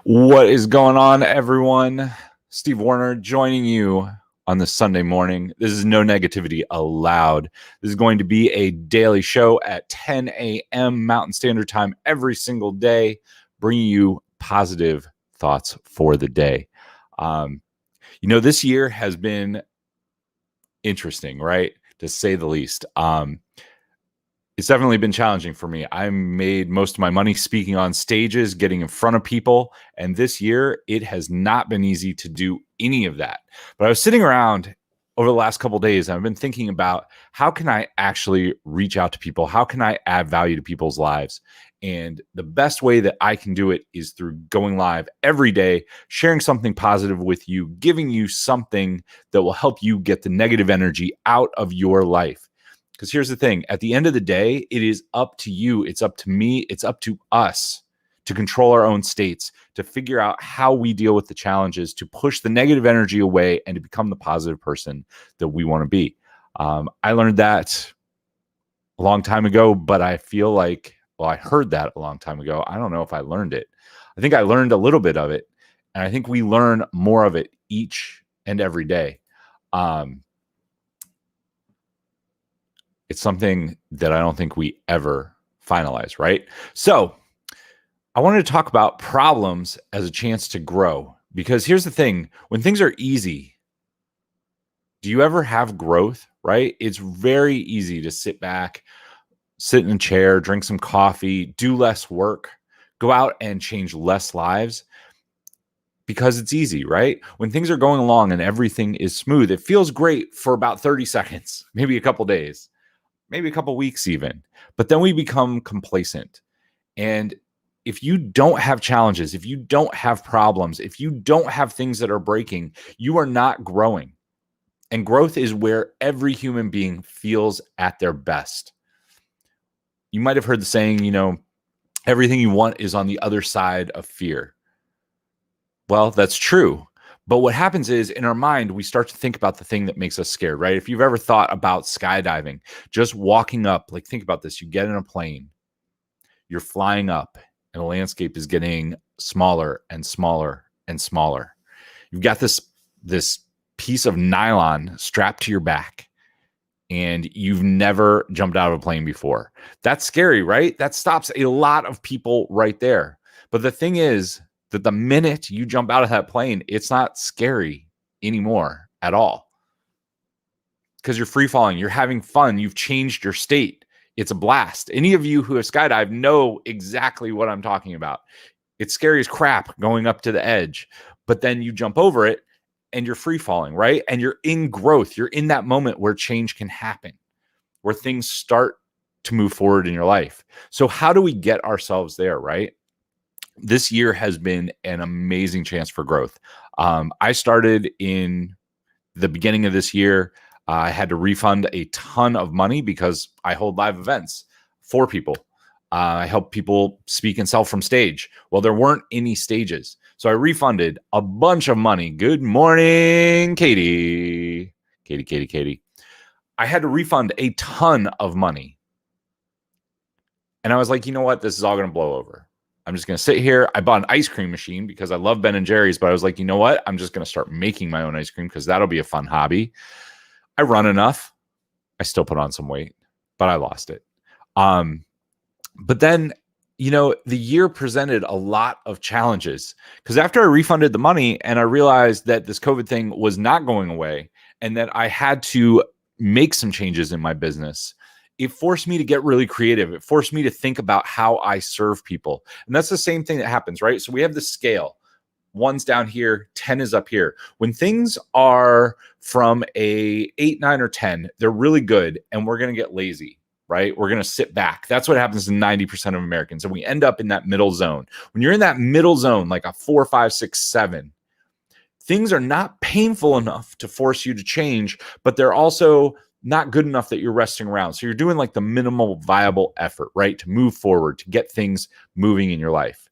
What is going on, everyone? Steve Werner joining you on this Sunday morning. This is No Negativity Allowed. This is going to be a daily show at 10 a.m. Mountain Standard Time every single day, bringing you positive thoughts for the day. This year has been interesting, right? To say the least. It's definitely been challenging for me. I made most of my money speaking on stages, getting in front of people. And this year, it has not been easy to do any of that. But I was sitting around over the last couple of days, and I've been thinking about how can I actually reach out to people? How can I add value to people's lives? And the best way that I can do it is through going live every day, sharing something positive with you, giving you something that will help you get the negative energy out of your life. Because here's the thing, at the end of the day, it is up to you. It's up to me. It's up to us to control our own states, to figure out how we deal with the challenges, to push the negative energy away and to become the positive person that we want to be. I learned that a long time ago, but I feel like, I heard that a long time ago. I don't know if I learned it. I think I learned a little bit of it. And I think we learn more of it each and every day. It's something that I don't think we ever finalize, right? So I wanted to talk about problems as a chance to grow, because here's the thing. When things are easy, do you ever have growth, right? It's very easy to sit back, sit in a chair, drink some coffee, do less work, go out and change less lives because it's easy, right? When things are going along and everything is smooth, it feels great for about 30 seconds, maybe a couple days. Maybe a couple weeks even, but then we become complacent. And if you don't have challenges, if you don't have problems, if you don't have things that are breaking, you are not growing. And growth is where every human being feels at their best. You might have heard the saying, everything you want is on the other side of fear. Well, that's true. But what happens is in our mind, we start to think about the thing that makes us scared, right? If you've ever thought about skydiving, just walking up, like think about this. You get in a plane, you're flying up, and the landscape is getting smaller and smaller and smaller. You've got this piece of nylon strapped to your back, and you've never jumped out of a plane before. That's scary, right? That stops a lot of people right there. But the thing is, that the minute you jump out of that plane, it's not scary anymore at all. Because you're free falling, you're having fun, you've changed your state. It's a blast. Any of you who have skydived know exactly what I'm talking about. It's scary as crap going up to the edge, but then you jump over it and you're free falling, right? And you're in growth. You're in that moment where change can happen, where things start to move forward in your life. So how do we get ourselves there, right? This year has been an amazing chance for growth. I started in the beginning of this year. I had to refund a ton of money because I hold live events for people. I help people speak and sell from stage. Well, there weren't any stages. So I refunded a bunch of money. Good morning, Katie. Katie. I had to refund a ton of money. And I was like, you know what? This is all going to blow over. I'm just going to sit here. I bought an ice cream machine because I love Ben & Jerry's, but I was like, you know what? I'm just going to start making my own ice cream because that'll be a fun hobby. I run enough. I still put on some weight, but I lost it. But then, the year presented a lot of challenges because after I refunded the money and I realized that this COVID thing was not going away and that I had to make some changes in my business, it forced me to get really creative. It forced me to think about how I serve people. And that's the same thing that happens, right? So we have the scale. 1's down here, 10 is up here. When things are from a 8, 9, or 10, they're really good, and we're going to get lazy, right? We're going to sit back. That's what happens to 90% of Americans. And we end up in that middle zone. When you're in that middle zone, like a 4, 5, 6, 7, things are not painful enough to force you to change, but they're also not good enough that you're resting around. So you're doing like the minimal viable effort, right? To move forward, to get things moving in your life.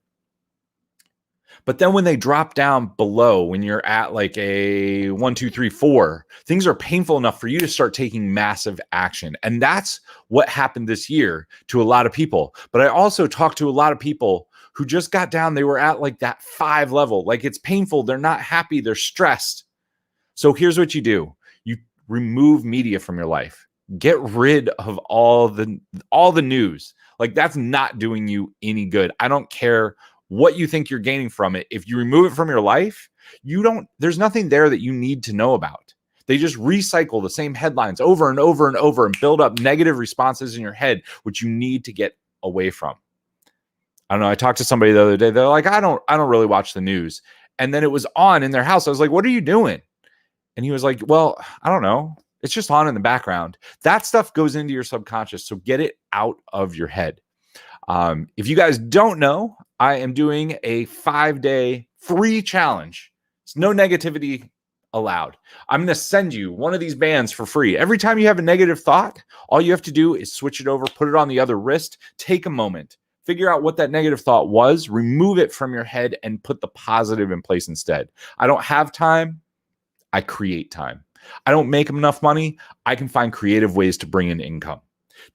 But then when they drop down below, when you're at like a 1, 2, 3, 4, things are painful enough for you to start taking massive action. And that's what happened this year to a lot of people. But I also talked to a lot of people who just got down. They were at like that 5 level. Like it's painful. They're not happy. They're stressed. So here's what you do. You remove media from your life. Get rid of all the news. Like that's not doing you any good. I don't care what you think you're gaining from it. If you remove it from your life, there's nothing there that you need to know about. They just recycle the same headlines over and over and over and build up negative responses in your head, which you need to get away from. I don't know. I talked to somebody the other day. They're like, I don't really watch the news. And then it was on in their house. I was like, what are you doing? And he was like, well, I don't know. It's just on in the background. That stuff goes into your subconscious. So get it out of your head. If you guys don't know, I am doing a 5-day free challenge. It's no negativity allowed. I'm going to send you one of these bands for free. Every time you have a negative thought, all you have to do is switch it over, put it on the other wrist, take a moment, figure out what that negative thought was, remove it from your head, and put the positive in place instead. I don't have time. I create time. I don't make enough money. I can find creative ways to bring in income.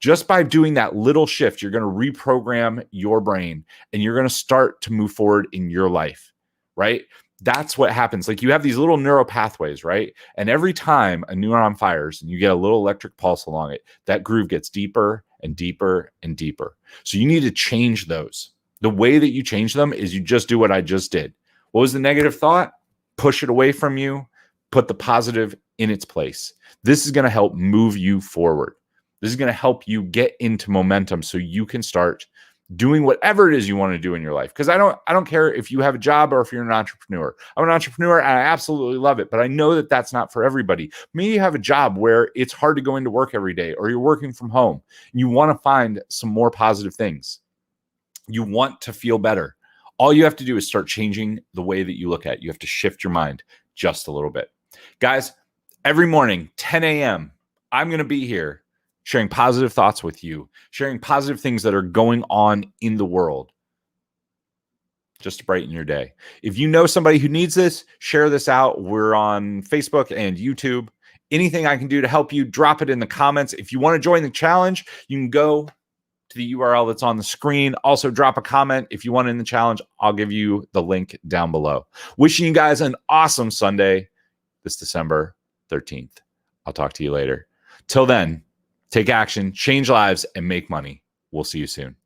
Just by doing that little shift, you're going to reprogram your brain and you're going to start to move forward in your life, right? That's what happens. Like you have these little neural pathways, right? And every time a neuron fires and you get a little electric pulse along it, that groove gets deeper and deeper and deeper. So you need to change those. The way that you change them is you just do what I just did. What was the negative thought? Push it away from you. Put the positive in its place. This is going to help move you forward. This is going to help you get into momentum so you can start doing whatever it is you want to do in your life. Because I don't care if you have a job or if you're an entrepreneur. I'm an entrepreneur and I absolutely love it, but I know that that's not for everybody. Maybe you have a job where it's hard to go into work every day, or you're working from home. You want to find some more positive things. You want to feel better. All you have to do is start changing the way that you look at it. You have to shift your mind just a little bit. Guys, every morning, 10 a.m., I'm going to be here sharing positive thoughts with you, sharing positive things that are going on in the world, just to brighten your day. If you know somebody who needs this, share this out. We're on Facebook and YouTube. Anything I can do to help you, drop it in the comments. If you want to join the challenge, you can go to the URL that's on the screen. Also, drop a comment if you want in the challenge. I'll give you the link down below. Wishing you guys an awesome Sunday this December 13th. I'll talk to you later. Till then, take action, change lives, and make money. We'll see you soon.